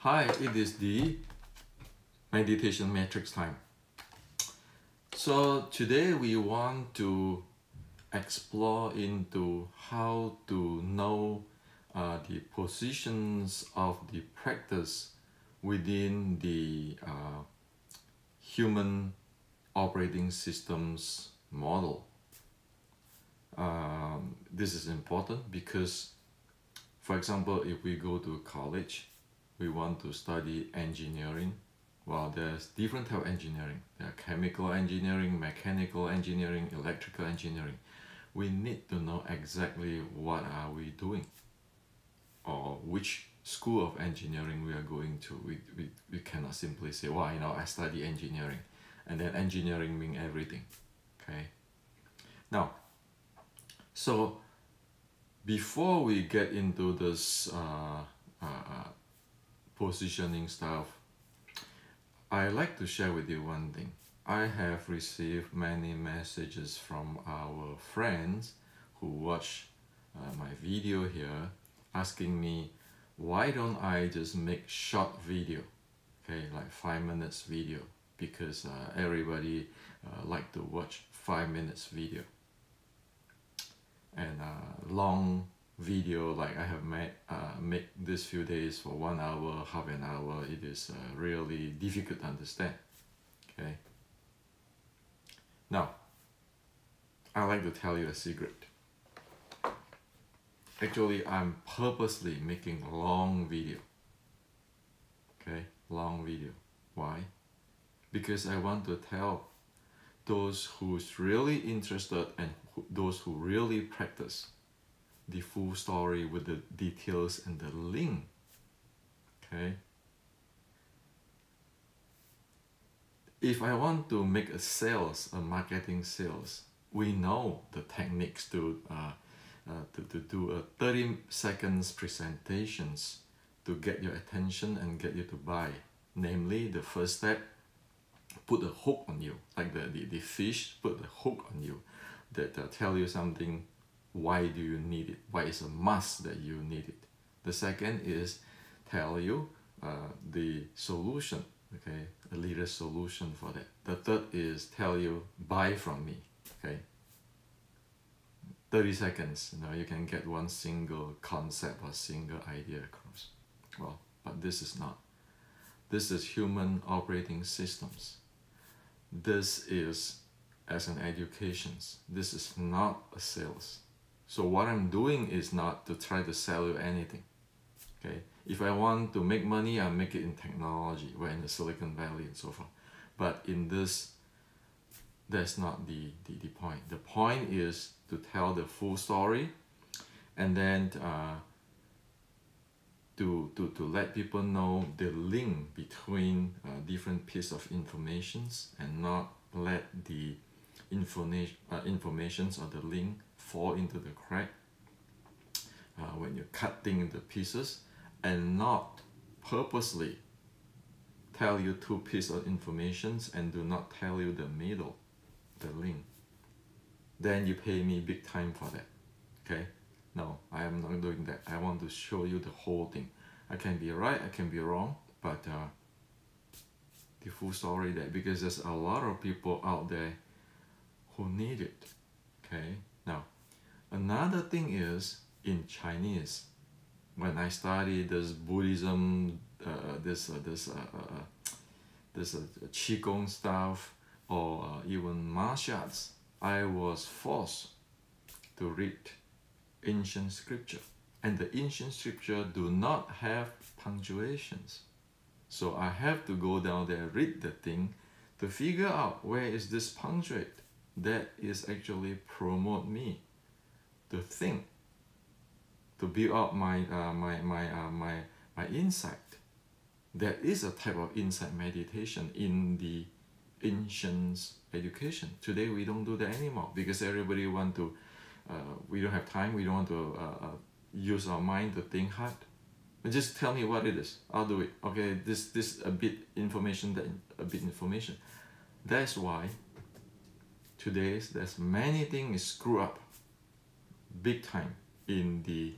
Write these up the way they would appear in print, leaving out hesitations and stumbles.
Hi, it is the meditation matrix time. So today we want to explore into how to know the positions of the practice within the human operating systems model. This is important because, for example, if we go to college, we want to study engineering. Well, there's different type of engineering. There are chemical engineering, mechanical engineering, electrical engineering. We need to know exactly what are we doing or which school of engineering we are going to. We cannot simply say, well, I study engineering, and then engineering means everything. Okay. Now, so before we get into this positioning stuff, I like to share with you one thing. I have received many messages from our friends who watch my video here asking me, why don't I just make short video, okay, like 5 minutes video, because everybody like to watch 5 minutes video, and long video like I have made this few days for 1 hour, half an hour, it is really difficult to understand. Okay. Now, I like to tell you a secret. Actually, I'm purposely making long video. Okay, long video. Why? Because I want to tell those who's really interested and those who really practice the full story with the details and the link. Okay. If I want to make a marketing sales, we know the techniques to do a 30 seconds presentations to get your attention and get you to buy. Namely, the first step, put a hook on you, like the fish put the hook on you that tell you something. Why do you need it? Why is a must that you need it? The second is tell you the solution, okay, a leader solution for that. The third is tell you buy from me, okay. 30 seconds, you can get one single concept or single idea across. Well, but this is not. This is human operating systems. This is as an education. This is not a sales. So what I'm doing is not to try to sell you anything. Okay? If I want to make money, I make it in technology, we're in the Silicon Valley and so forth. But in this, that's not the point. The point is to tell the full story, and then to let people know the link between different pieces of informations, and not let the informations or the link fall into the crack when you cut things into pieces, and not purposely tell you 2 pieces of information and do not tell you the middle, the link. Then you pay me big time for that. Okay? No, I am not doing that. I want to show you the whole thing. I can be right, I can be wrong, but the full story there, because there's a lot of people out there who need it. Okay? Now, another thing is in Chinese, when I study this Buddhism, this qigong stuff, or even martial arts, I was forced to read ancient scripture, and the ancient scripture do not have punctuations. So I have to go down there, read the thing, to figure out where is this punctuate that is actually promote me to think, to build up my insight. There is a type of insight meditation in the ancient education. Today we don't do that anymore because everybody want to, we don't have time, we don't want to use our mind to think hard. Just tell me what it is, I'll do it. Okay, this a bit information, that a bit information. That's why today there's many things screw up big time in the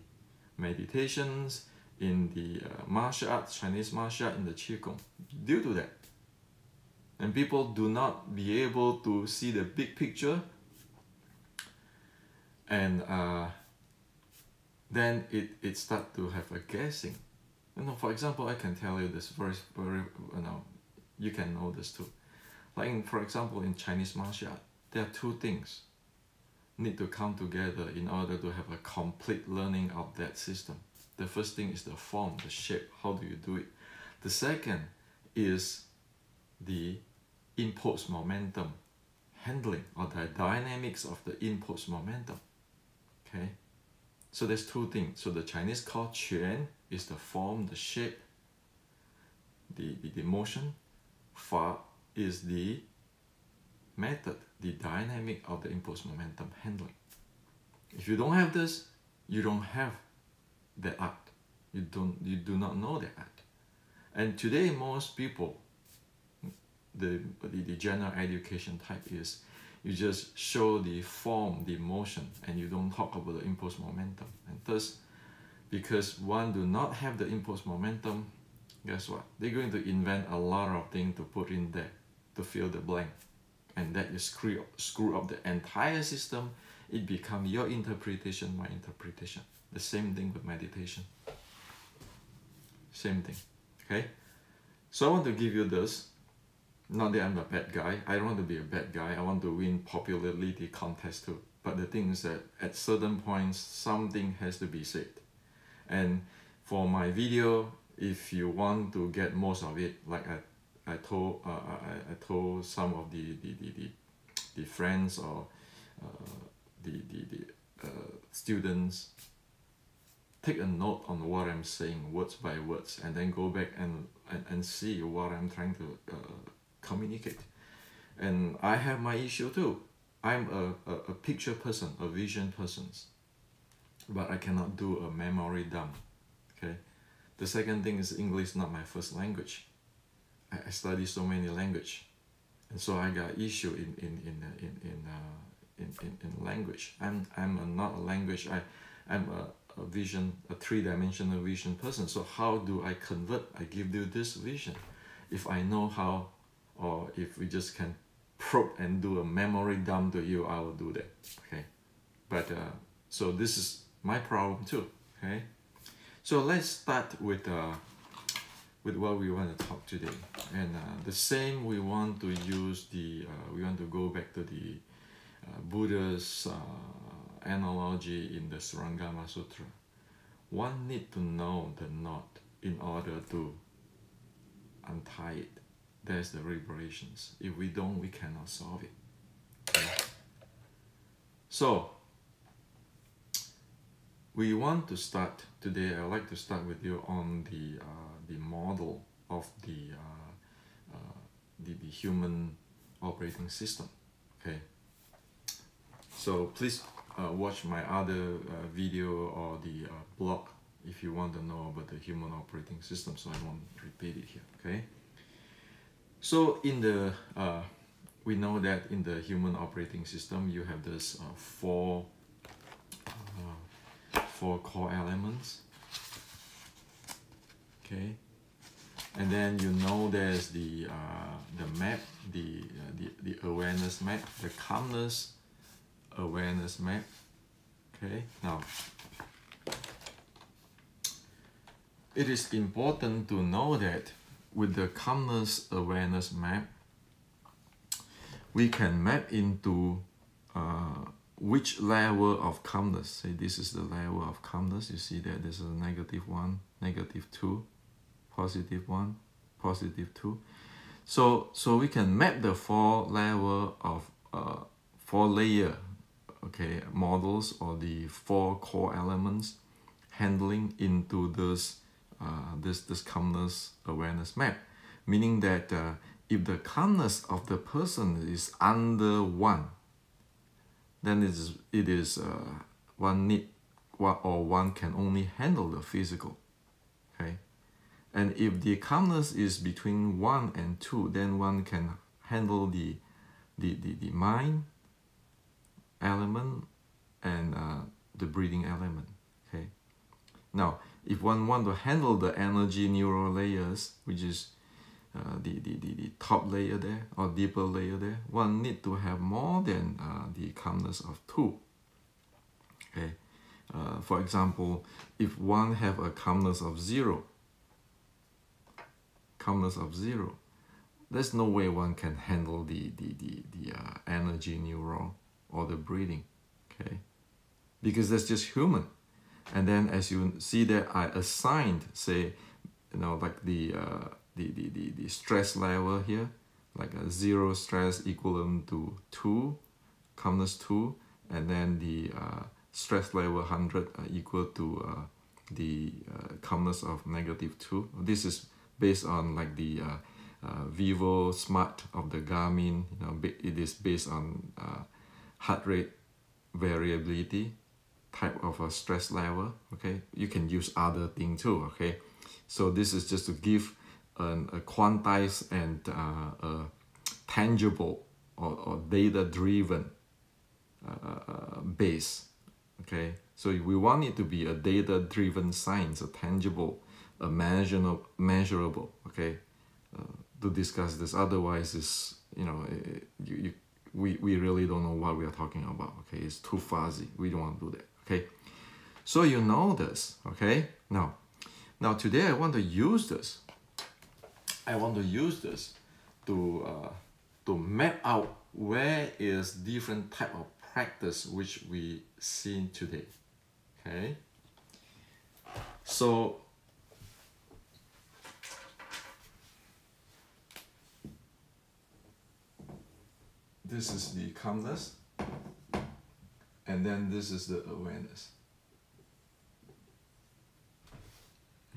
meditations, in the martial arts, Chinese martial art, in the qigong, due to that. And people do not be able to see the big picture, and then it start to have a guessing. You know, for example, I can tell you this very, you can know this too. Like for example, in Chinese martial art, there are two things need to come together in order to have a complete learning of that system. The first thing is the form, the shape, how do you do it? The second is the impulse momentum handling, or the dynamics of the impulse momentum. Okay, so there's two things. So the Chinese called Quan is the form, the shape, the motion. Fa is the method, the dynamic of the impulse momentum handling. If you don't have this, you don't have that art. You do not know that art. And today most people, the general education type is you just show the form, the motion, and you don't talk about the impulse momentum. And thus, because one do not have the impulse momentum, guess what? They're going to invent a lot of things to put in there to fill the blank. And that you screw up the entire system. It becomes your interpretation, my interpretation. The same thing with meditation. Same thing. Okay? So I want to give you this. Not that I'm a bad guy. I don't want to be a bad guy. I want to win popularity contest too. But the thing is that at certain points, something has to be said. And for my video, if you want to get most of it, like I told some of the friends or the students, take a note on what I'm saying, words by words, and then go back and see what I'm trying to communicate. And I have my issue too. I'm a picture person, a vision person, but I cannot do a memory dump. Okay. The second thing is English is not my first language. I study so many languages, and so I got issue in language. I'm not a language. I'm a vision, a three-dimensional vision person. So how do I convert? I give you this vision. If I know how, or if we just can probe and do a memory dump to you, I will do that. Okay, but so this is my problem too. Okay, so let's start with what we want to talk today. And the same, we want to use we want to go back to the Buddha's analogy in the Surangama Sutra. One need to know the knot in order to untie it. There's the liberations. If we don't, we cannot solve it. Okay? So we want to start today. I would like to start with you on the model of the human operating system. Okay. So please watch my other video or the blog if you want to know about the human operating system. So I won't repeat it here. Okay. So in the we know that in the human operating system you have this four core elements. Okay, and then you know there's the map, the awareness map, the calmness awareness map. Okay, now it is important to know that with the calmness awareness map, we can map into which level of calmness. Say this is the level of calmness. You see that this is a -1, -2, +1, +2. So we can map the four level of four layer, okay, models, or the four core elements handling into this calmness awareness map, meaning that if the calmness of the person is under 1, then it is one can only handle the physical. Okay, and if the calmness is between 1 and 2, then one can handle the mind element and the breathing element. Okay, now if one want to handle the energy neural layers, which is the top layer there or deeper layer there, one need to have more than the calmness of 2. Okay, for example, if one have a calmness of 0, there's no way one can handle the energy neural or the breathing. Okay, because that's just human. And then as you see that I assigned, say, like the stress level here, like a 0 stress equivalent to 2, calmness 2, and then the stress level 100 equal to the calmness of -2. This is based on like the Vivo Smart of the Garmin. It is based on heart rate variability type of a stress level. Okay, you can use other thing too. Okay, so this is just to give a quantized and a tangible or data driven base. Okay, so we want it to be a data driven science, a tangible, a measurable. Okay, to discuss this. Otherwise, it's we really don't know what we are talking about. Okay, it's too fuzzy. We don't want to do that. Okay, so you know this. Okay, now today I want to use this. To map out where is different type of practice which we see today. Okay, so this is the calmness, and then this is the awareness.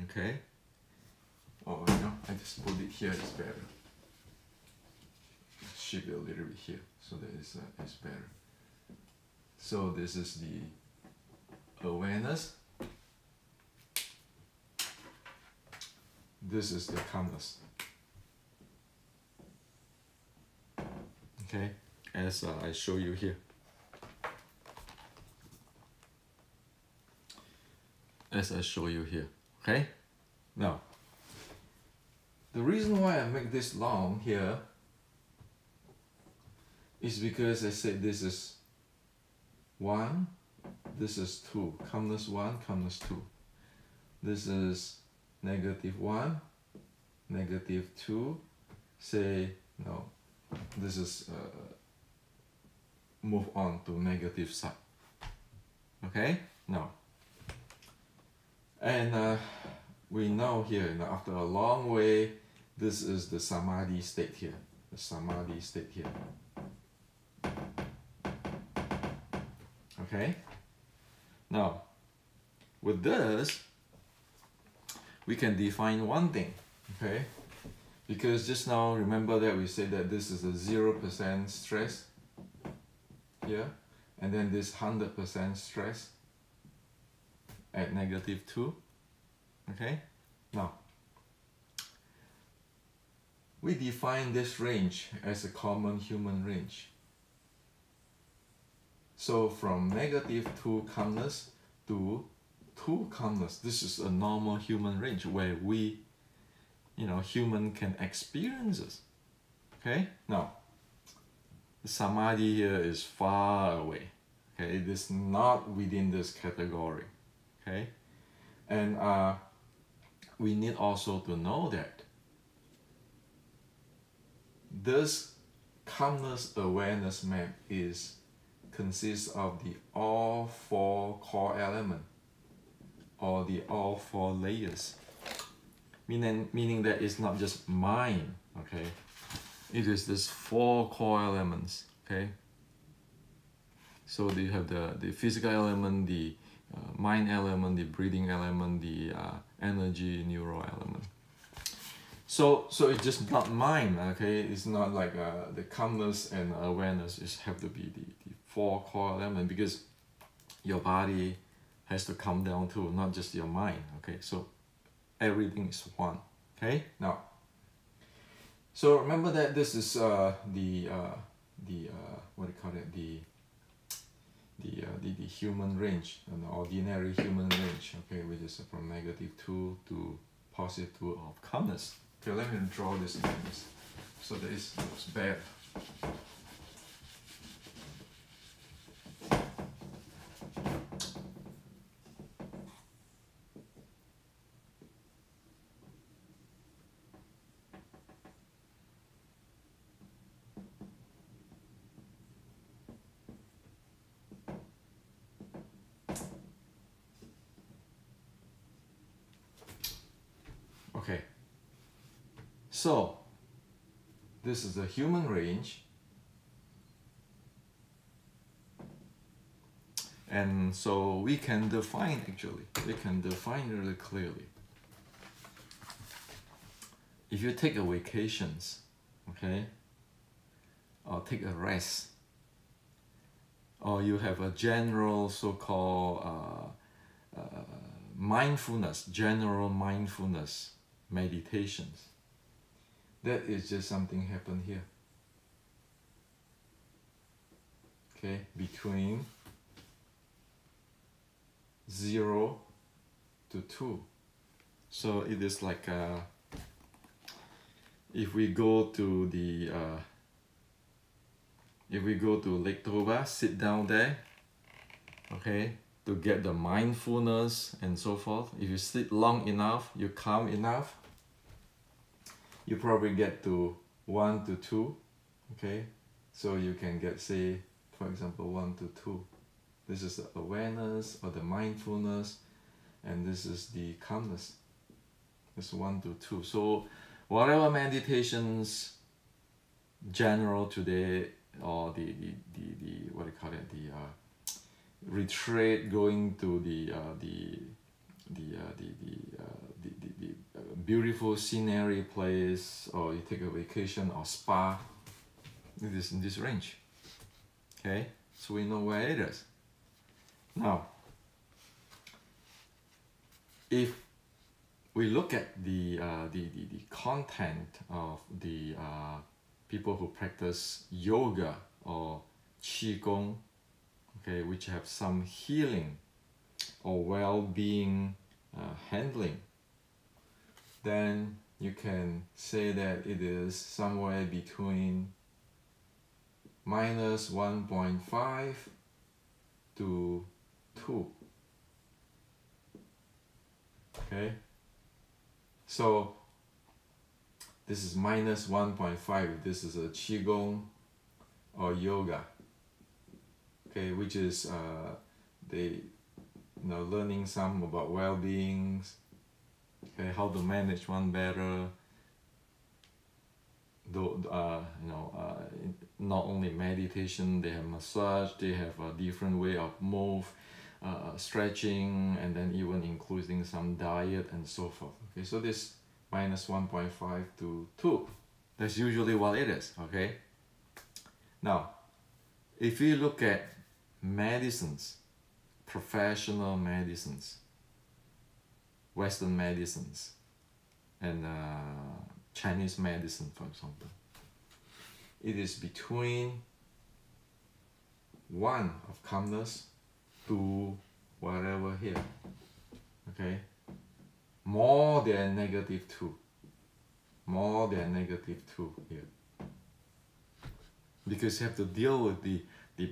Okay. Oh, I just put it here, it's better. Shift it a little bit here, so that it's better. So this is the awareness. This is the calmness. Okay, as I show you here. Okay, now the reason why I make this long here is because I said this is 1, this is 2, calmness 1, calmness 2. This is -1, -2. Say no, this is move on to negative side. Okay, now, and we know here, after a long way, this is the samadhi state here. The samadhi state here. Okay? Now, with this, we can define one thing. Okay? Because just now, remember that we said that this is a 0% stress here, and then this 100% stress at -2. Okay? Now, we define this range as a common human range. So from -2 calmness to 2 calmness, this is a normal human range where we, human can experience this. Okay? Now, the samadhi here is far away. Okay? It is not within this category. Okay? And we need also to know that this calmness awareness map consists of the all 4 core elements, or the all 4 layers. Meaning that it's not just mind, okay? It is this 4 core elements, okay? So you have the physical element, the mind element, the breathing element, the energy neural element. So it's just not mind, okay? It's not like the calmness and awareness have to be the 4 core elements, because your body has to come down too, not just your mind, okay? So everything is one, okay? Now, so remember that this is the what do you call it? the human range, an ordinary human range, okay, which is from -2 to +2 of calmness. Okay, let me draw this things so that it looks better. Okay, so this is the human range, and so we can define really clearly. If you take a vacations, okay, or take a rest, or you have a general so-called mindfulness, general mindfulness meditations, that is just something happen here, okay, between 0 to 2. So it is like if we go to the if we go to Lake Toba, sit down there, okay, to get the mindfulness and so forth. If you sit long enough, you calm enough, you probably get to 1 to 2, okay? So you can get, say, for example, 1 to 2. This is the awareness or the mindfulness, and this is the calmness. It's 1 to 2. So whatever meditations general today, or the what do you call it, the retreat, going to the beautiful scenery place, or you take a vacation or spa, it is in this range. Okay, so we know where it is. Now, if we look at the content of the people who practice yoga or qigong, okay, which have some healing or well-being handling, then you can say that it is somewhere between -1.5 to 2. Okay, so this is -1.5. This is a qigong or yoga, okay, which is learning some about well-beings, okay, how to manage one better. Though not only meditation, they have massage, they have a different way of move, stretching, and then even including some diet and so forth. Okay, so this -1.5 to 2, that's usually what it is. Okay, now if you look at medicines, professional medicines, Western medicines, and Chinese medicine, for example, it is between 1 of calmness to whatever here, okay, more than -2, more than -2 here, because you have to deal with the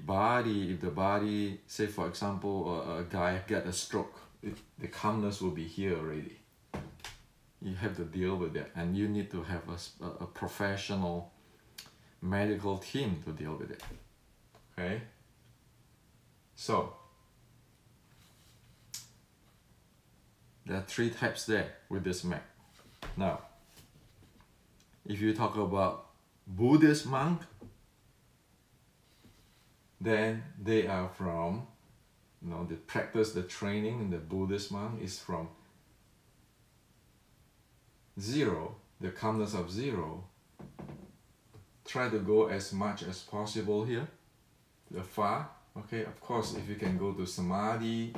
body. If the body, say for example, a guy get a stroke, the calmness will be here already. You have to deal with that, and you need to have a professional medical team to deal with it. Okay, so there are 3 types there with this map. Now, if you talk about Buddhist monk, then they are from, the practice, the training in the Buddhist monk is from 0, the calmness of 0. Try to go as much as possible here, the far. Okay, of course, if you can go to samadhi,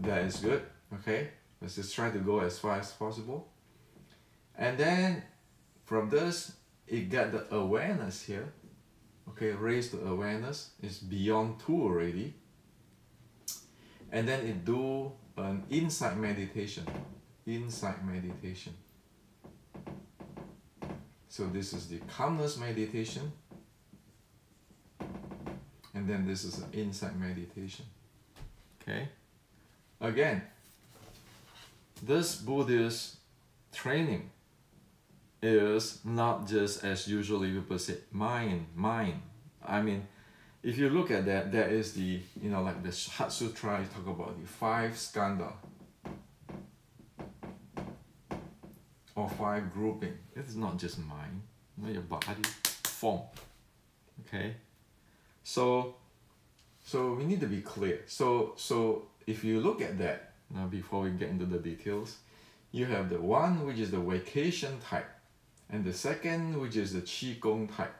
that is good. Okay, let's just try to go as far as possible. And then from this, you get the awareness here. okay, raise the awareness. It's beyond 2 already. And then it do an insight meditation. Insight meditation. So this is the calmness meditation. And then this is an insight meditation. Okay? Again, this Buddhist training is not just as usually people say, mind. I mean, if you look at that, there is the, you know, like the Heart Sutra, you talk about the 5 skandha or 5 grouping. It's not just mind, you know, your body, form. Okay? So we need to be clear. So if you look at that, now before we get into the details, you have the one which is the vacation type, and the second which is the qigong type,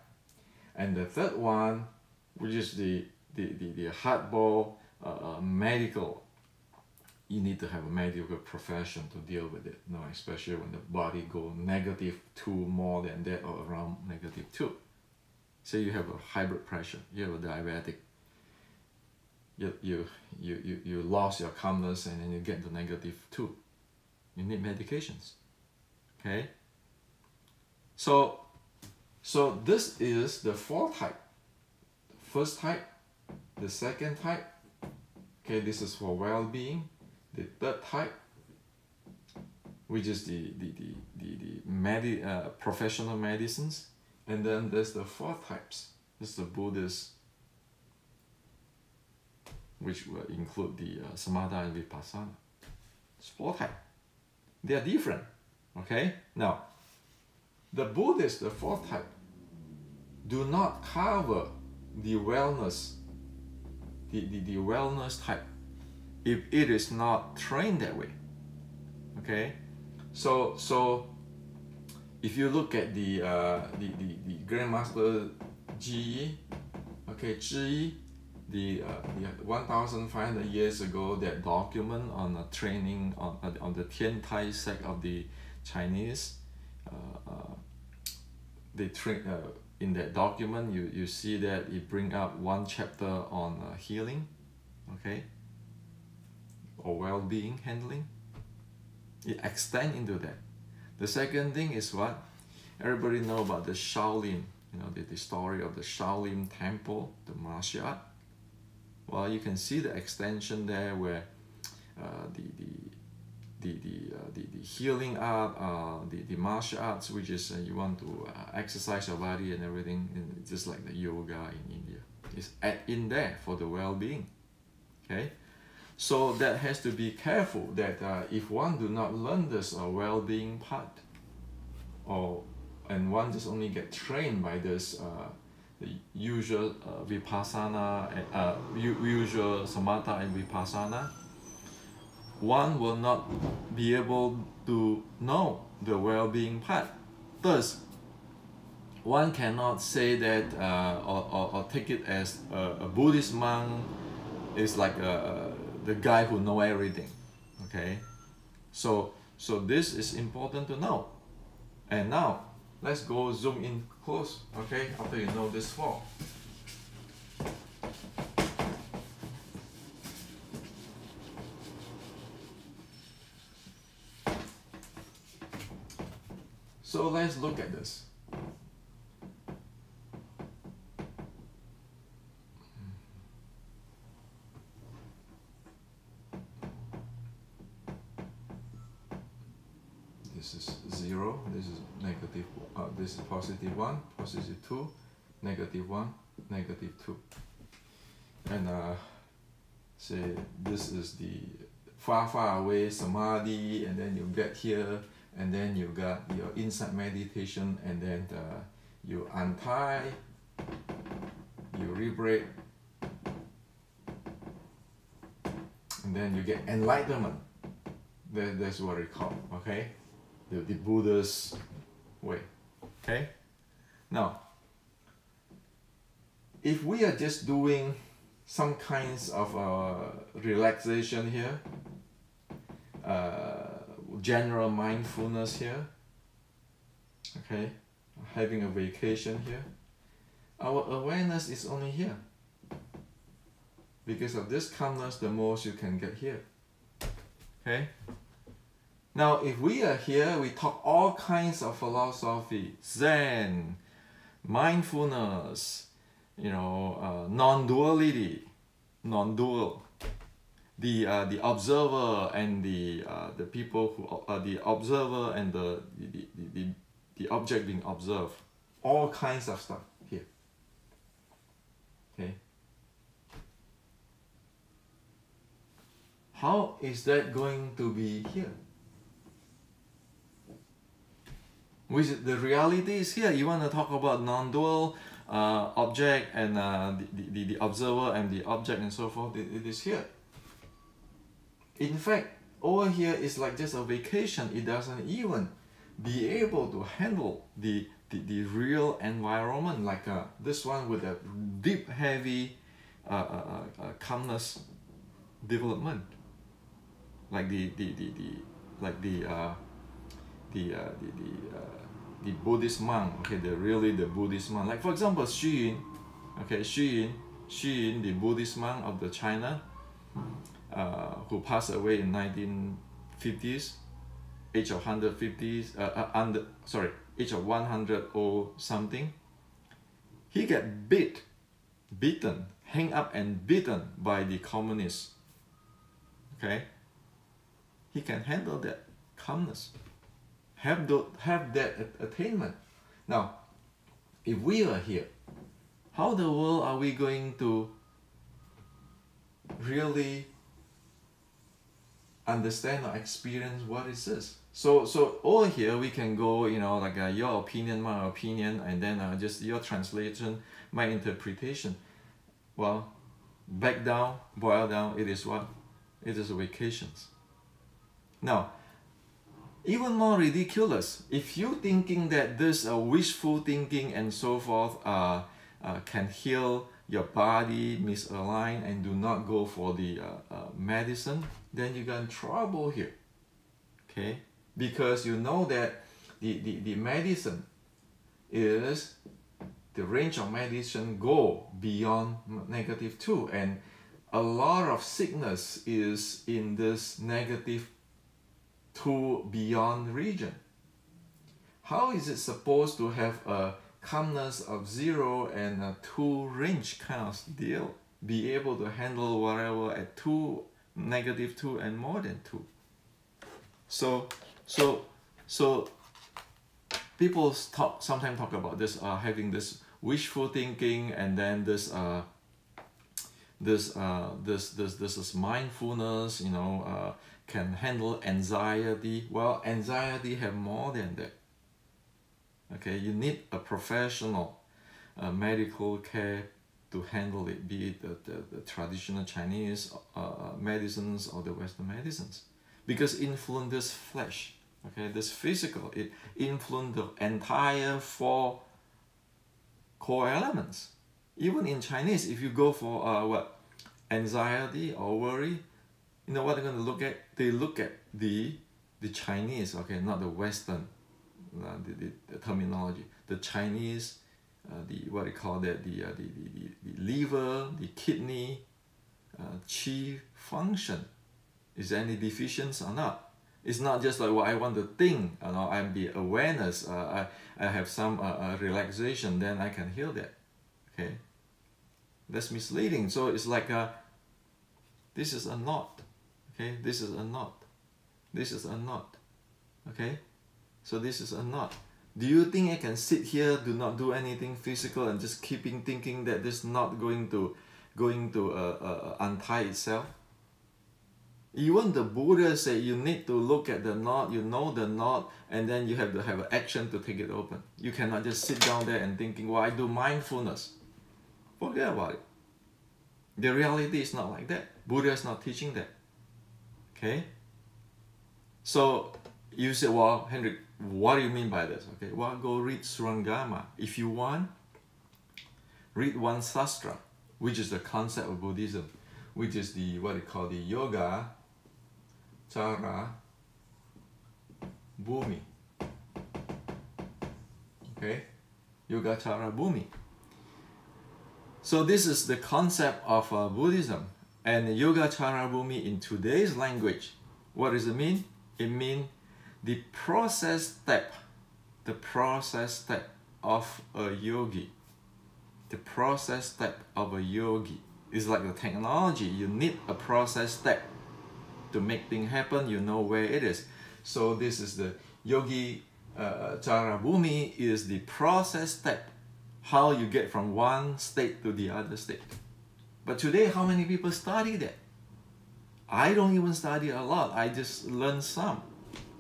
and the third one which is the hardball medical. You need to have a medical profession to deal with it, you know, especially when the body go -2 more than that or around -2. Say you have a high blood pressure, you have a diabetic, you lost your calmness and then you get to -2. You need medications. Okay? So this is the 4 type. The first type, the second type, okay, this is for well-being. The third type, which is the professional medicines, and then there's the 4 types. This is the Buddhist, which will include the Samatha and Vipassana. It's 4 types. They are different. Okay? Now, the Buddhists, the 4th type, do not cover the wellness, the wellness type, if it is not trained that way. Okay? So if you look at the Grandmaster Ji, okay, Ji, the 1,500 years ago, that document on training on the Tian Tai sect of the Chinese, they train in that document. You see that it bring up 1 chapter on healing, okay, or well-being handling. It extend into that. The second thing is what everybody know about the Shaolin. You know, the story of the Shaolin Temple, the martial art. Well, you can see the extension there, where the healing art, the martial arts, which is you want to exercise your body and everything, and just like the yoga in India, is in there for the well-being. Okay, so that has to be careful that if one do not learn this well-being part, and one just only get trained by this the usual vipassana, usual samatha and vipassana, one will not be able to know the well-being part. Thus, one cannot say that or take it as a Buddhist monk is like the guy who knows everything. Okay, so this is important to know. And now let's go zoom in close. Okay, after you know this 4. So let's look at this. This is 0, this is negative, this is positive 1, positive 2, negative 1, negative 2. And say this is the far away samadhi, and then you get here, and then you got your insight meditation, and then you untie, you liberate, and then you get enlightenment. That's what we call, okay? The Buddha's way. Okay? Now, if we are just doing some kinds of relaxation here, general mindfulness here, okay, having a vacation here, Our awareness is only here. Because of this calmness, the most you can get here. Okay? Now, if we are here, we talk all kinds of philosophy, Zen, mindfulness, non-duality, non-dual. The observer and the people who the observer and the object being observed, all kinds of stuff here. Okay. How is that going to be here? The reality is here. You want to talk about non-dual object and the observer and the object and so forth. It is here. In fact, over here is like just a vacation. It doesn't even be able to handle the real environment like this one with a deep, heavy calmness development, like the Buddhist monk. Okay, the Buddhist monk. Like for example, Xu Yun. Okay, Xu Yun, the Buddhist monk of the China. Who passed away in 1950s, age of 150s, age of 100 or something. He get beaten, hang up and beaten by the communists. Okay, he can handle that calmness, have that attainment. Now, if we are here, how the world are we going to really understand or experience what is this? So over here we can go, like your opinion, my opinion, and then just your translation, my interpretation. Well, back down, boil down, it is what? It is vacations. Now, even more ridiculous, if you thinking that this wishful thinking and so forth can heal your body misaligned and do not go for the medicine, then you got in trouble here. Okay, because you know that the medicine is the range of medicine go beyond -2, and a lot of sickness is in this -2 beyond region. How is it supposed to have a calmness of 0 and a 2 range kind of deal, be able to handle whatever at -2 and more than 2? So people sometimes talk about this having this wishful thinking, and then this is mindfulness, can handle anxiety. Well, anxiety have more than that. Okay, you need a professional medical care to handle it, be it the traditional Chinese medicines or the Western medicines, because influence this flesh, okay, this physical, it influence the entire 4 core elements. Even in Chinese, if you go for anxiety or worry, what they're going to look at? They look at the Chinese, okay, not the Western. The terminology, the Chinese, what they call that, the liver, the kidney, qi function. Is there any deficiency or not? It's not just like what I want to think, I'm the awareness, I have some relaxation, then I can heal that. Okay, that's misleading. So it's like this is a knot. Okay, this is a knot. This is a knot. Okay. So this is a knot. Do you think I can sit here, do not do anything physical, and just keeping thinking that this knot going to untie itself? Even the Buddha said you need to look at the knot, the knot, and then you have to have an action to take it open. You cannot just sit down there and thinking, well, I do mindfulness. Forget about it. The reality is not like that. Buddha is not teaching that. Okay? So you say, well, Henrik, what do you mean by this? Okay, well, go read Surangama. If you want, read one sastra, which is the concept of Buddhism, which is what they call the Yoga Cara Bhumi. Okay, Yoga Cara Bhumi. So this is the concept of Buddhism and Yoga Chara Bhumi in today's language. What does it mean? It means the process step of a yogi. The process step of a yogi is like the technology. You need a process step to make things happen. You know where it is. So this is the Yogi Chara Bhumi is the process step, how you get from one state to the other state. But today, how many people study that? I don't even study a lot. I just learn some.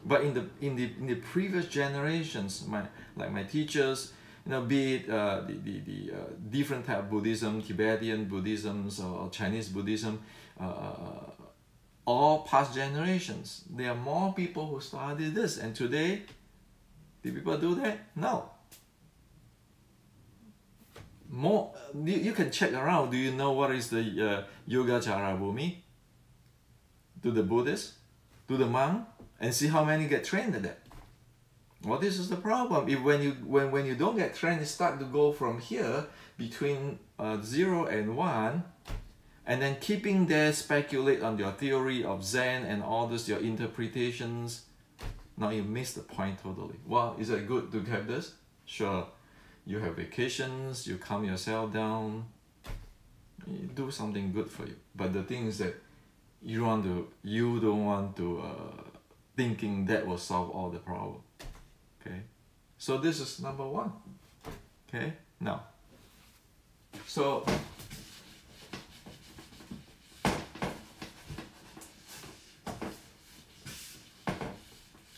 But in the previous generations, my teachers, you know, be it the different type of Buddhism, Tibetan Buddhism or Chinese Buddhism, all past generations, there are more people who study this. And today, do people do that? No. More, you can check around. Do you know what is the Yoga Chara Bhumi? To the Buddhists, to the monk, and see how many get trained at that. Well, this is the problem. If when you don't get trained, you start to go from here between 0 and 1, and then keeping there, speculate on your theory of Zen and all this, your interpretations. Now you miss the point totally. Well, is it good to have this? Sure. You have vacations, you calm yourself down, you do something good for you. But the thing is that you don't want to thinking that will solve all the problem. Okay, so this is number one. Okay, now, so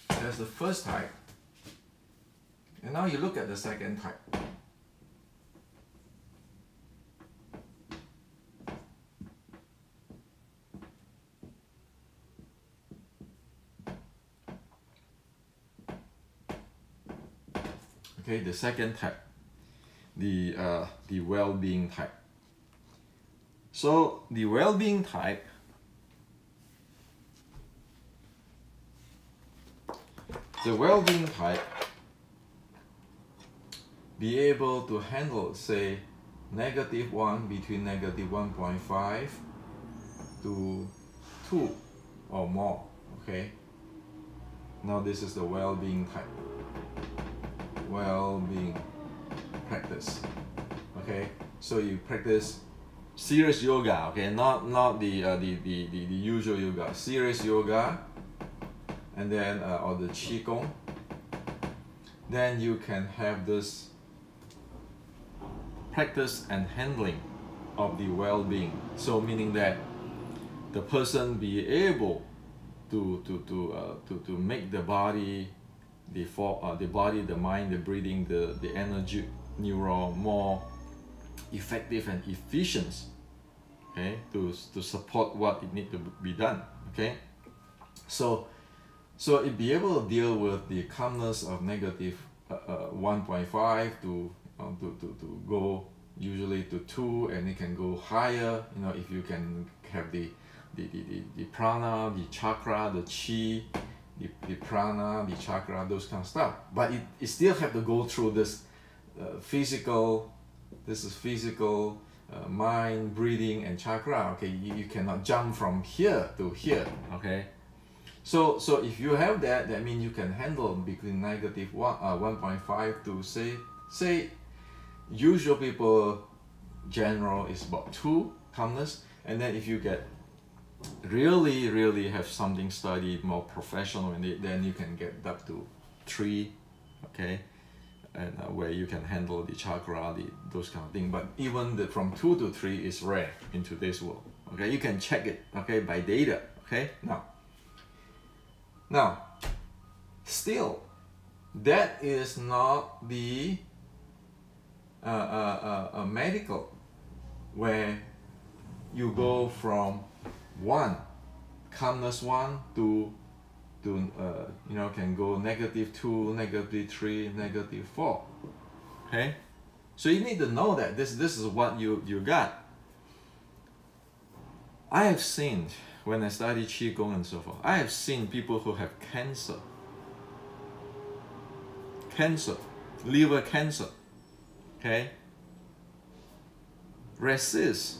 that's the first type. And now you look at the second type. Okay, the second type, the well-being type. So the well-being type, be able to handle, say, -1 between -1.5 to 2 or more. Okay, now this is the well-being type. Well-being practice. Okay, so you practice serious yoga. Okay, not the usual yoga. Serious yoga, and then or the qigong. Then you can have this practice and handling of the well-being. So meaning that the person be able to make the body, the body, the mind, the breathing, the energy neuron more effective and efficient. Okay, to support what it need to be done. Okay, so it be able to deal with the calmness of -1.5 to go usually to 2, and it can go higher. You know, if you can have the prana, the chakra, the chi, the prana, the chakra, those kind of stuff. But it still have to go through this physical. This is physical, mind, breathing, and chakra. Okay, you cannot jump from here to here. Okay. So if you have that, that means you can handle between -1.5 to say usual people general is about 2 calmness, and then if you get really have something studied more professional in it, then you can get up to 3. Okay, and where you can handle the chakra, those kind of things. But even from 2 to 3 is rare in today's world. Okay, you can check it. Okay, by data. Okay, now, still, that is not the medical, where you go from 1, calmness 1 to you know, can go -2, -3, -4. Okay, so you need to know that this is what you got. I have seen, when I study qigong and so forth, I have seen people who have cancer, liver cancer. Okay, resist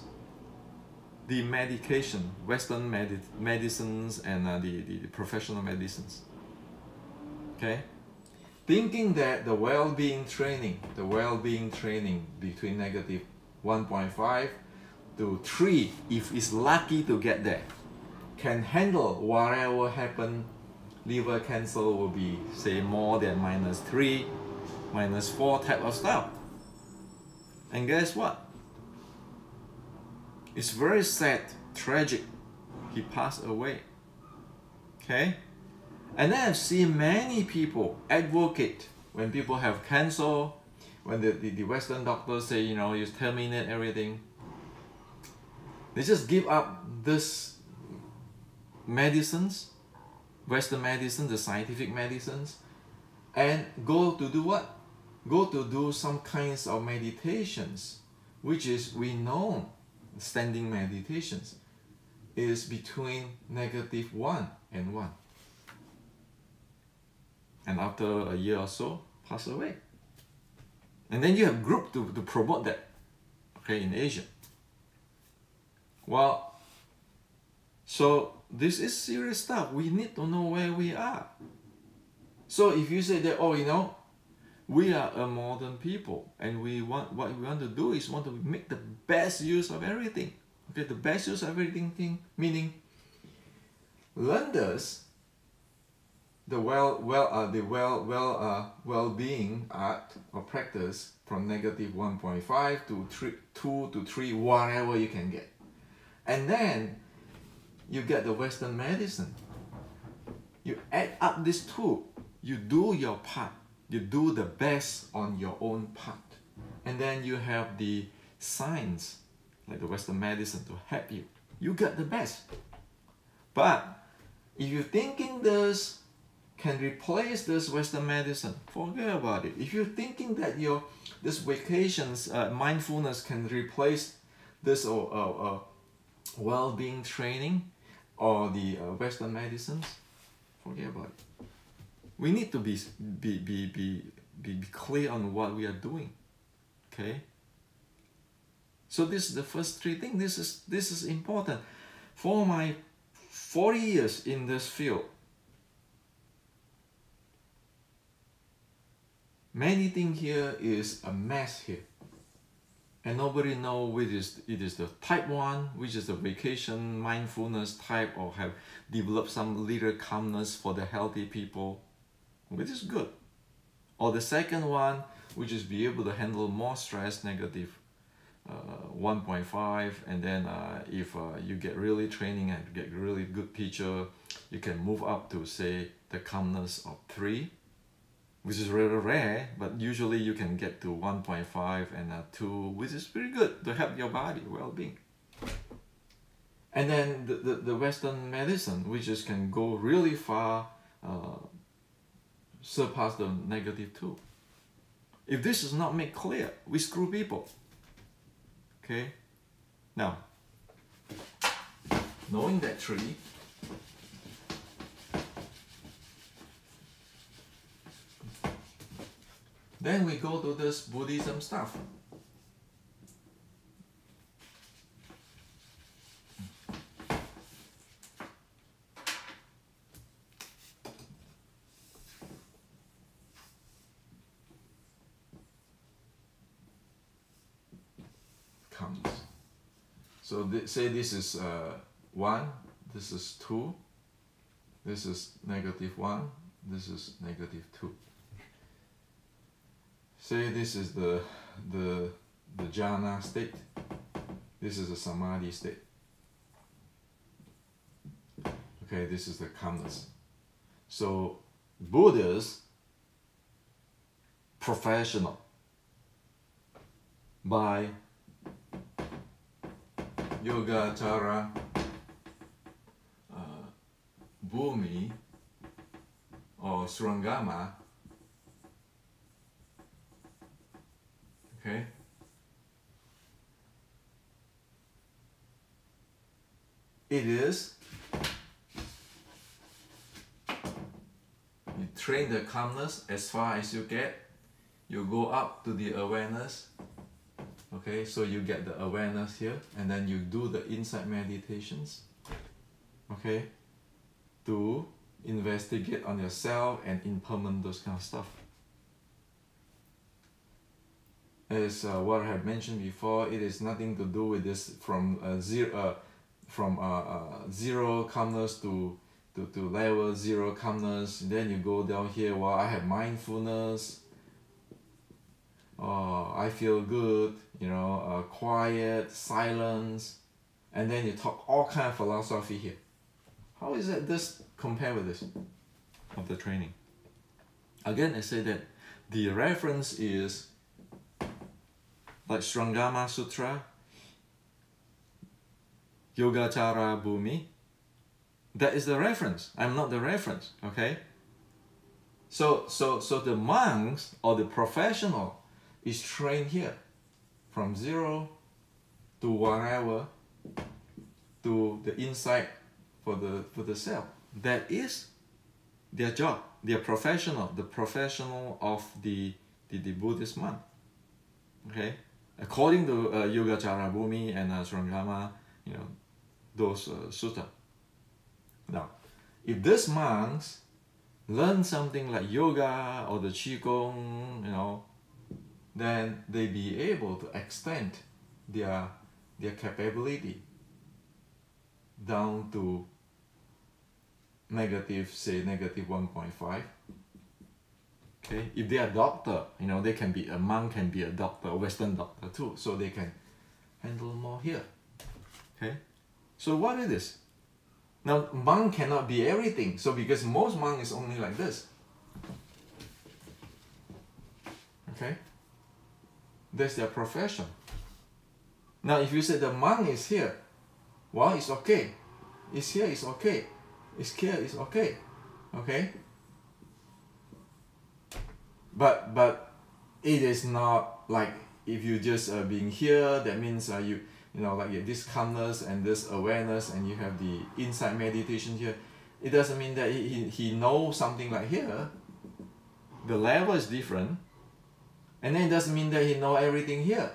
the medication, Western medicines and the professional medicines. Okay? Thinking that the well-being training between negative 1.5 to 3, if it's lucky to get there, can handle whatever happen. Liver cancer will be, say, more than -3, -4 type of stuff. And guess what? It's very sad, tragic. He passed away. Okay? And then I've seen many people advocate when people have cancer, when the Western doctors say, you know, you terminate everything. They just give up this medicines, Western medicine, the scientific medicines, and go to do what? Go to do some kinds of meditations, which is, we know, standing meditations is between -1 and 1. And after a year or so, pass away. And then you have group to promote that, okay, in Asia. Well, so this is serious stuff. We need to know where we are. So if you say that, oh, you know, we are a modern people, and what we want to do is want to make the best use of everything. Okay, the best use of everything thing, meaning learn this, the well-being art or practice from -1.5 to 2 to 3, whatever you can get. And then you get the Western medicine. You add up these two. You do your part. You do the best on your own part. And then you have the science, like the Western medicine, to help you. You get the best. But if you're thinking this can replace this Western medicine, forget about it. If you're thinking that this vacations, mindfulness can replace this well-being training or the Western medicines, forget about it. We need to be clear on what we are doing. Okay. So this is the first 3 things. This is important. For my 40 years in this field, many things here is a mess here. And nobody knows which it is the type 1, which is the vacation mindfulness type, or have developed some little calmness for the healthy people, which is good. Or the second one, which is be able to handle more stress, negative 1.5, and then if you get really training and get really good teacher, you can move up to, say, the calmness of 3, which is rather rare, but usually you can get to 1.5 and 2, which is pretty good to help your body well-being. And then the Western medicine, which is can go really far, surpass the -2. If this is not made clear, we screw people. Okay? Now, knowing that 3, then we go to this Buddhism stuff. Comes. So say this is 1, this is 2, this is -1, this is -2. Say this is the jhana state, this is the samadhi state. Okay, this is the calmness. So Buddhas, professional, by Yogacara, Bhumi, or Srangama. Okay. It is, you train the calmness as far as you get, you go up to the awareness, Okay, so you get the awareness here, and then you do the insight meditations, okay, to investigate on yourself and impermanent, those kind of stuff. As what I have mentioned before, it is nothing to do with this from zero calmness to level 0 calmness. Then you go down here, well, I have mindfulness, I feel good, you know, quiet, silence, and then you talk all kind of philosophy here. How is that this compare with this of the training? Again, I say that the reference is like Srangama Sutra, Yogacara Bhumi. That is the reference. I'm not the reference, okay? So the monks or the professional is trained here from 0 to whatever to the insight for the self. That is their job. Their professional, the professional of the Buddhist monk. Okay, according to Yogacara Bhumi and Srangama, you know, those sutta. Now, if these monks learn something like yoga or the qigong, you know, then they be able to extend their capability down to negative, say negative 1.5. Okay, if they are doctor, you know, they can be a monk, can be a doctor, a Western doctor too, so they can handle more here. Okay, so what is this? Now, monk cannot be everything. So because most monk is only like this. Okay, that's their profession. Now, if you say the monk is here, well, it's okay. It's here, it's okay. It's here, it's okay. Okay. But it is not like if you just being here, that means you know, like this calmness and this awareness, and you have the insight meditation here. It doesn't mean that he knows something like here. The level is different, and then it doesn't mean that he knows everything here.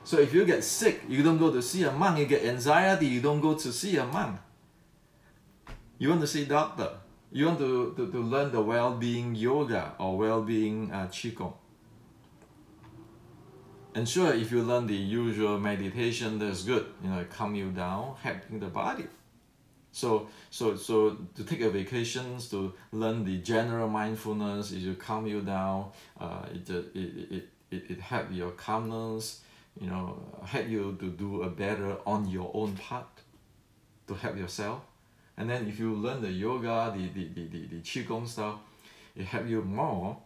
So if you get sick, you don't go to see a monk. You get anxiety, you don't go to see a monk. You want to see a doctor. You want to learn the well-being yoga or well-being qigong. And sure, if you learn the usual meditation, that's good. You know, it calm you down, helping the body. So to take a vacations, to learn the general mindfulness, it will calm you down. It help your calmness. You know, help you to do a better on your own part, to help yourself. And then if you learn the yoga, the qigong stuff, it help you more.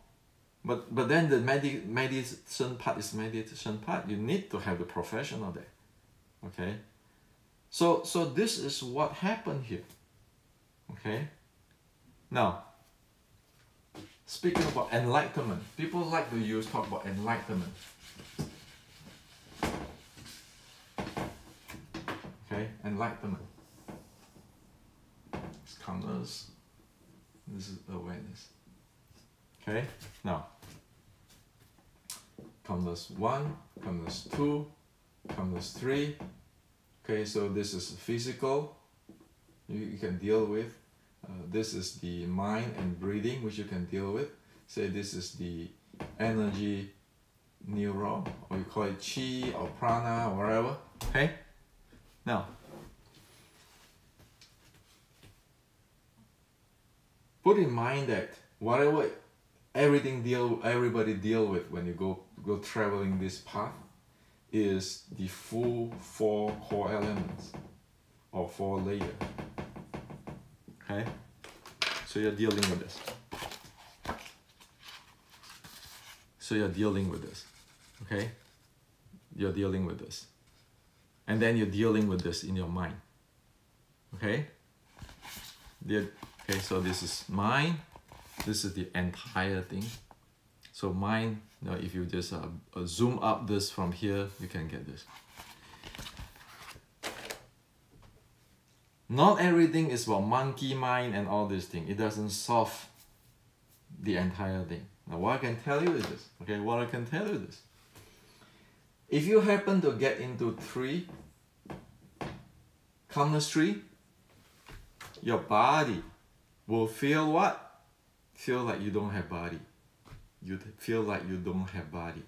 But then the meditation part is meditation part. You need to have the professional there. Okay? So this is what happened here. Okay? Now, speaking about enlightenment, people like to talk about enlightenment. Okay? Enlightenment. It's calmness. This is awareness. Okay, now calmness 1, calmness 2, calmness 3. Okay, so this is physical, you can deal with. This is the mind and breathing, which you can deal with. Say this is the energy neuron, or you call it chi or prana or whatever. Okay, now put in mind that whatever everybody deal with when you go traveling this path is the full 4 core elements or 4 layers. Okay, so you're dealing with this. Okay, you're dealing with this, and then you're dealing with this in your mind. Okay, okay, so this is mind. This is the entire thing. So mind, you know, if you just zoom up this from here, you can get this. Not everything is about monkey mind and all this thing. It doesn't solve the entire thing. Now what I can tell you is this. Okay, what I can tell you is this. If you happen to get into calmness 3, your body will feel what? Feel like you don't have body. You feel like you don't have body.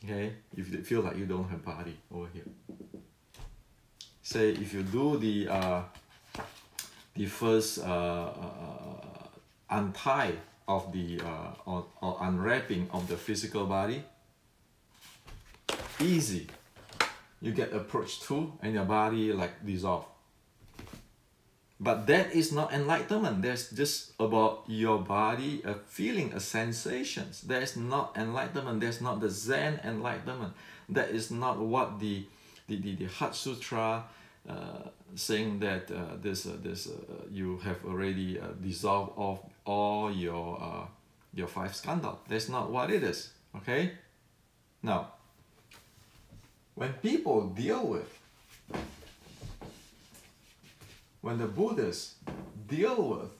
Okay? If you feel like you don't have body over here. Say if you do the first untie of the or unwrapping of the physical body, easy. You get approach 2 and your body like dissolve. But that is not enlightenment. That's just about your body, a feeling, a sensations. That is not enlightenment. That's not the Zen enlightenment. That is not what the Heart Sutra saying that you have already dissolved off all your 5 skandha. That's not what it is. Okay. Now, when people deal with, when the Buddhists deal with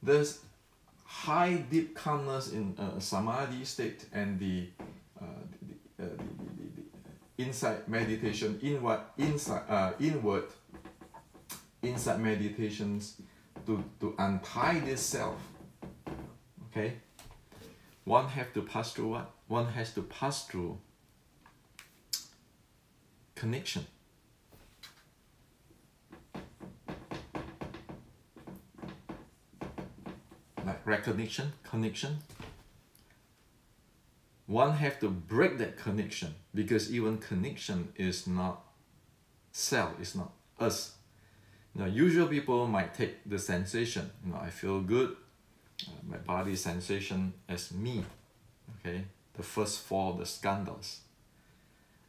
this high deep calmness in samadhi state and the insight meditation, inward insight meditations to untie this self, okay, one have to pass through what? One has to pass through connection. Like recognition, connection. One have to break that connection, because even connection is not self, it's not us. Now, usual people might take the sensation, I feel good, my body sensation as me, okay, the first 4 of the skandhas.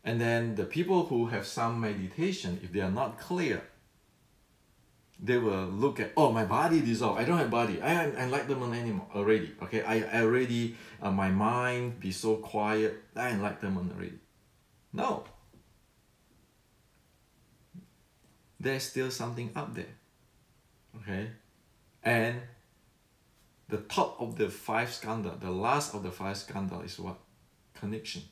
And then the people who have some meditation, if they are not clear, they will look at, oh, my body dissolved, I don't have body, I am enlightenment anymore already, okay, I already, my mind be so quiet, I enlightenment already. No. There's still something up there, okay? And the top of the 5 skandha, the last of the 5 skandha is what? Connection,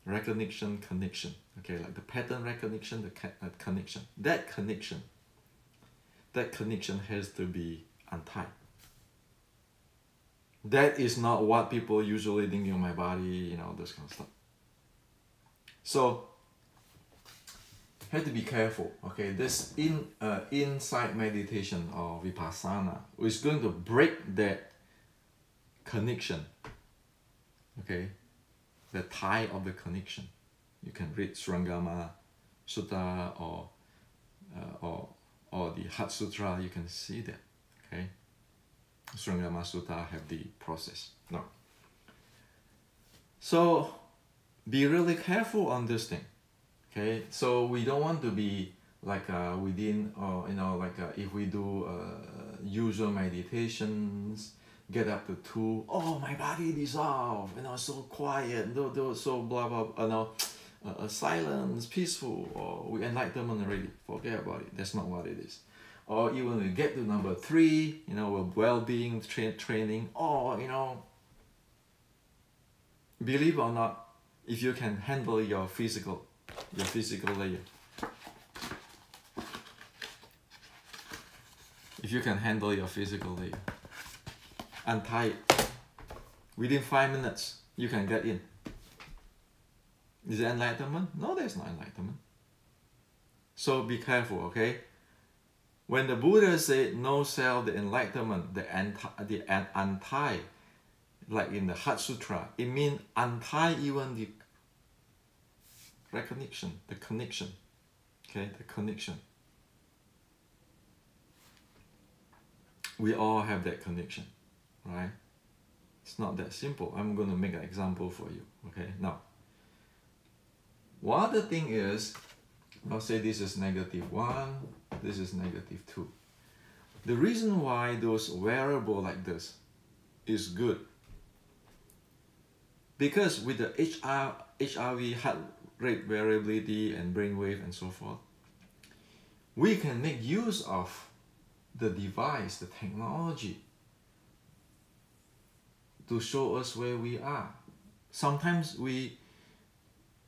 recognition, connection, okay, like the pattern recognition, the connection. That connection has to be untied. That is not what people usually think of my body, this kind of stuff. So, have to be careful, okay? This insight meditation or vipassana is going to break that connection, okay? The tie of the connection. You can read Srangama Sutta or the Heart Sutra, you can see that, okay? Srangama Sutta have the process. No. So, be really careful on this thing, okay? So, we don't want to be like within, or if we do usual meditations, get up to 2, oh, my body dissolve, so quiet, so blah, blah, silence, peaceful, or we enlightenment already, forget about it, that's not what it is. Or even we get to number 3, with well-being training, or, believe or not, if you can handle your physical layer, if you can handle your physical layer, untie it, within 5 minutes, you can get in. Is it enlightenment? No, there's no enlightenment. So be careful, okay? When the Buddha said no self, the enlightenment, the untie, like in the Heart Sutra, it means untie even the recognition, the connection, okay, the connection. We all have that connection, right? It's not that simple. I'm going to make an example for you, okay? Now, one other thing is, let's say this is -1, this is -2. The reason why those wearable like this is good, because with the HRV, heart rate variability and brainwave and so forth, we can make use of the device, the technology, to show us where we are. Sometimes we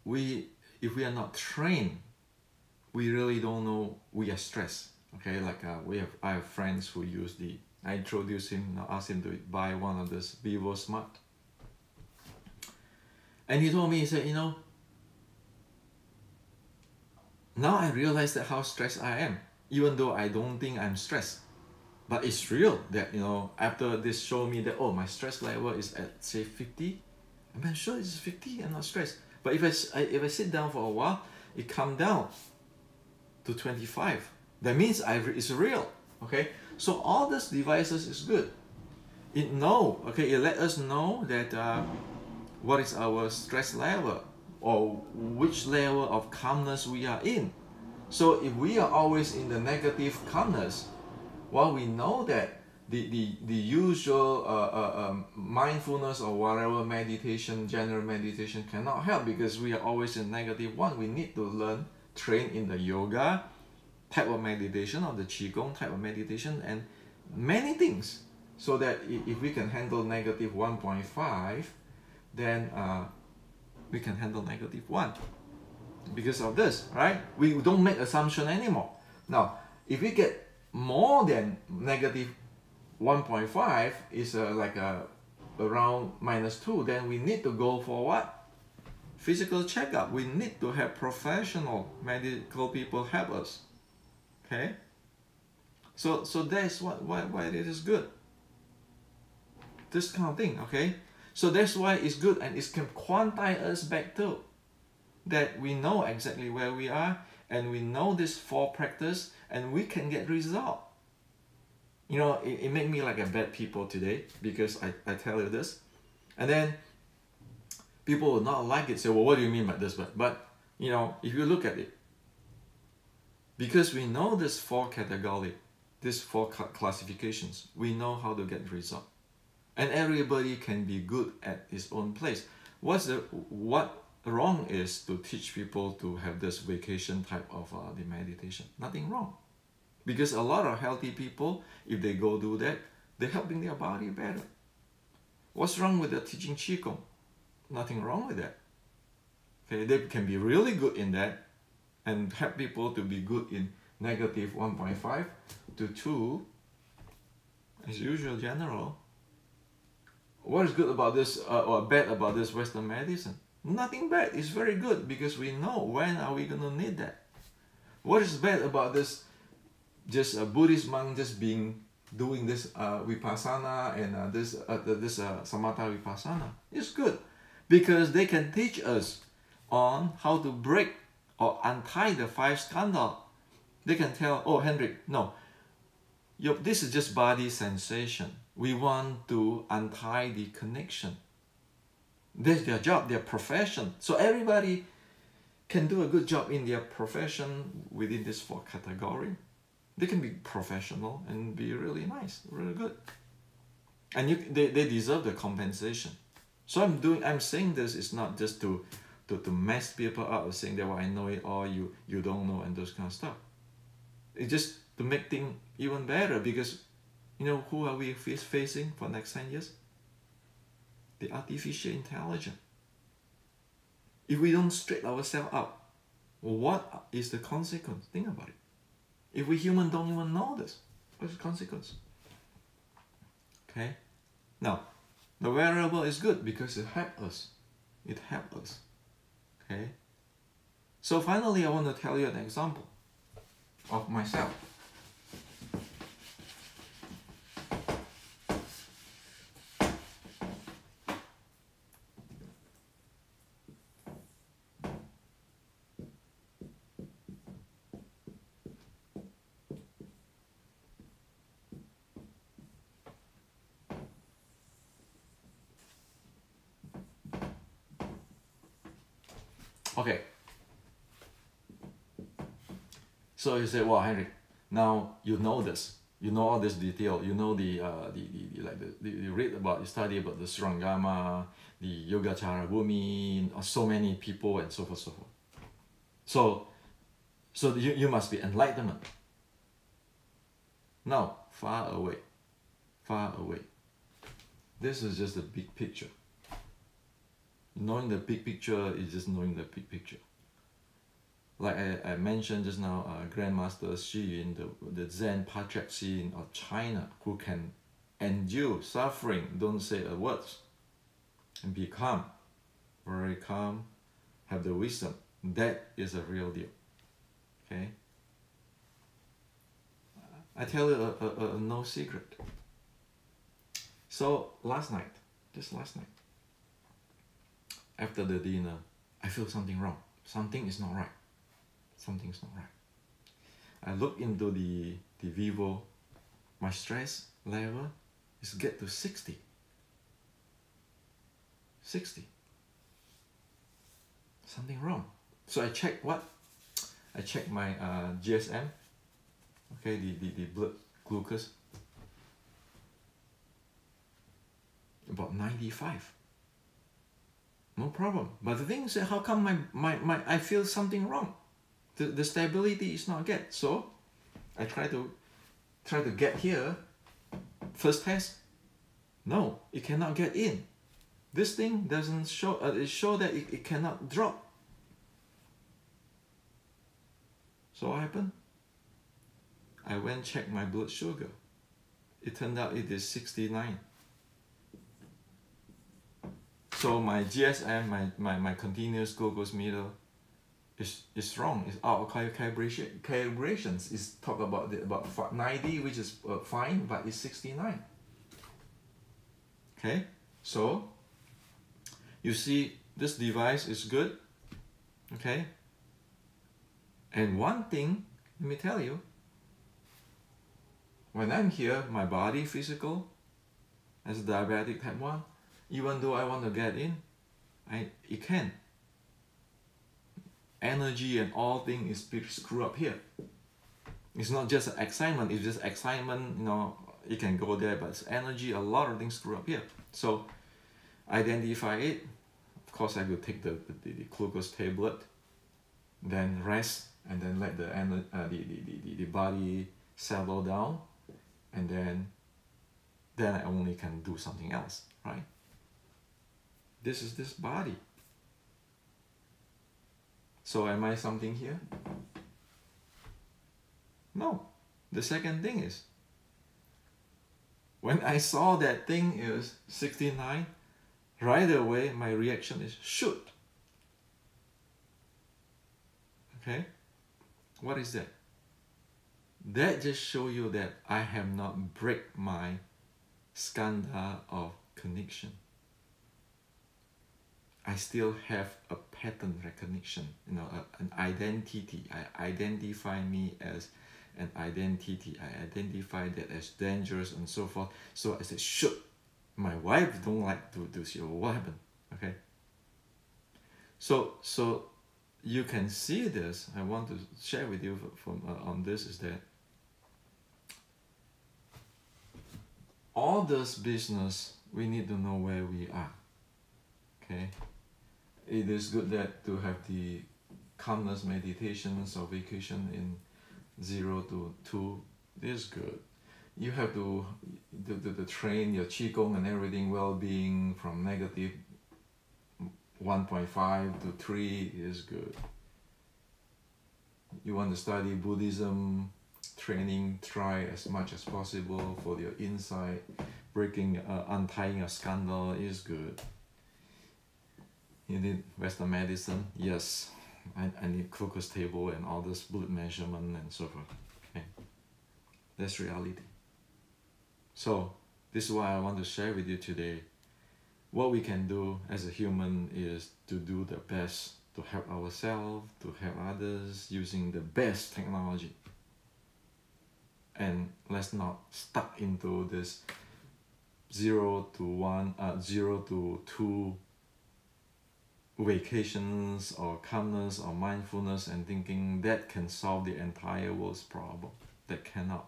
if we are not trained, we really don't know we are stressed. Okay, like I have friends who use I introduce him, I asked him to buy one of this Vivo Smart. And he told me, he said, you know, now I realize that how stressed I am, even though I don't think I'm stressed. But it's real that, you know, after this showed me that, oh, my stress level is at, say, 50. I'm sure it's 50, I'm not stressed. But if I sit down for a while, it comes down to 25. That means it's real, okay? So all these devices is good. It let us know that what is our stress level or which level of calmness we are in. So if we are always in the negative calmness, well, we know that the usual mindfulness or whatever meditation, general meditation cannot help because we are always in negative one. We need to train in the yoga type of meditation or the qigong type of meditation and many things, so that if we can handle negative 1.5, then we can handle negative 1 because of this, right? We don't make assumption anymore. Now, if we get more than negative 1.5 is around -2, then we need to go for what? Physical checkup. We need to have professional medical people help us. Okay? So that's why it is good. This kind of thing, okay? So that's why it's good, and it can quantize us back too. That we know exactly where we are, and we know this 4 practice, and we can get result. You know, it made me like a bad people today because I tell you this, and then people will not like it. Say, well, what do you mean by this? But you know, if you look at it, because we know this 4 category, these 4 classifications, we know how to get result, and everybody can be good at his own place. What wrong is to teach people to have this vacation type of the meditation? Nothing wrong. Because a lot of healthy people, if they go do that, they're helping their body better. What's wrong with the teaching qigong? Nothing wrong with that. Okay, they can be really good in that and help people to be good in negative 1.5 to 2 as usual general. What is good about this or bad about this Western medicine? Nothing bad. It's very good because we know when are we going to need that. What is bad about this? Just a Buddhist monk just doing this vipassana and this samatha vipassana. It's good because they can teach us on how to break or untie the 5 skandha. They can tell, oh, Hendrik, no, this is just body sensation. We want to untie the connection. That's their job, their profession. So everybody can do a good job in their profession within this 4 category. They can be professional and be really nice, really good. And they deserve the compensation. So I'm saying this is not just to mess people up, saying that, well, I know it all, you don't know, and those kind of stuff. It's just to make things even better, because you know who are we facing for next 10 years? The artificial intelligence. If we don't straighten ourselves up, what is the consequence? Think about it. If we humans don't even know this, what's the consequence? Okay? Now, the wearable is good because it helps us. It helps us. Okay? So finally, I want to tell you an example of myself. Okay. So you say, well, Henrik, now you know this. You know all this detail. You know you read about, you study about the Surangama, the Yogacara Bhumi, so many people, and so forth, so forth. So you must be enlightenment. Now, far away. This is just the big picture. Knowing the big picture is just knowing the big picture. Like I mentioned just now, Grandmaster Xi Yun, the Zen Patriarch of China, who can endure suffering, don't say a word, and be calm, very calm, have the wisdom. That is a real deal. Okay? I tell you a no secret. So just last night, after the dinner, I feel something wrong. Something is not right. Something's not right. I look into the Vivo, my stress level is get to 60. 60. Something wrong. So I check what? I check my GSM, okay, the blood glucose, about 95. No problem. But the thing is, how come my I feel something wrong? The stability is not get. So I try to get here. First test. No, it cannot get in. This thing doesn't show. It show that it cannot drop. So what happened? I went check my blood sugar. It turned out it is 69. So my GSM, my continuous glucose meter, is wrong. It's out of calibration. Calibrations is talk about 90, which is fine, but it's 69. Okay, so you see this device is good. Okay, and one thing, let me tell you, when I'm here, my body physical, as a diabetic type 1, even though I want to get in, it can. Energy and all things is screwed up here. It's not just excitement, it's just excitement, you know, it can go there, but it's energy, a lot of things screw up here. So identify it. Of course, I will take the glucose tablet, then rest, and then let the body settle down, and then I only can do something else, right? This is this body. So am I something here? No. The second thing is, when I saw that thing is 69, right away my reaction is shoot. Okay? What is that? That just shows you that I have not break my skandha of connection. I still have a pattern recognition, you know, an identity. I identify me as an identity. I identify that as dangerous and so forth. So I said, shoot, my wife don't like to do this. What happened? Okay. So you can see this. I want to share with you on this is that all this business, we need to know where we are. Okay. It is good that to have the calmness meditations or vacation in 0 to 2 is good. You have to train your qigong and everything, well-being from negative 1.5 to 3 is good. You want to study Buddhism, training, try as much as possible for your insight. Breaking, untying a skandha is good. You need Western medicine? Yes. I need glucose table and all this blood measurement and so forth. Okay. That's reality. So, this is what I want to share with you today. What we can do as a human is to do the best to help ourselves, to help others using the best technology. And let's not stuck into this 0 to 2 vacations or calmness or mindfulness and thinking that can solve the entire world's problem. That cannot.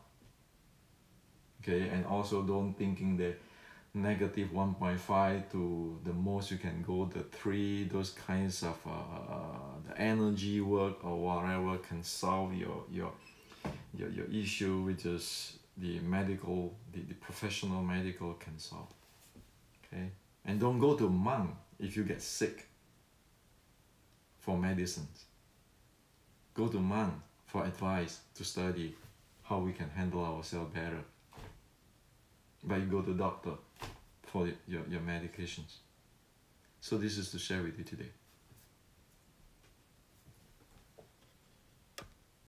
Okay, and also don't thinking that negative 1.5 to the most you can go the 3, those kinds of the energy work or whatever can solve your issue, which is the medical, the professional medical can solve. Okay, and don't go to monk. if you get sick for medicines. Go to monk for advice to study how we can handle ourselves better. But you go to doctor for your medications. So this is to share with you today.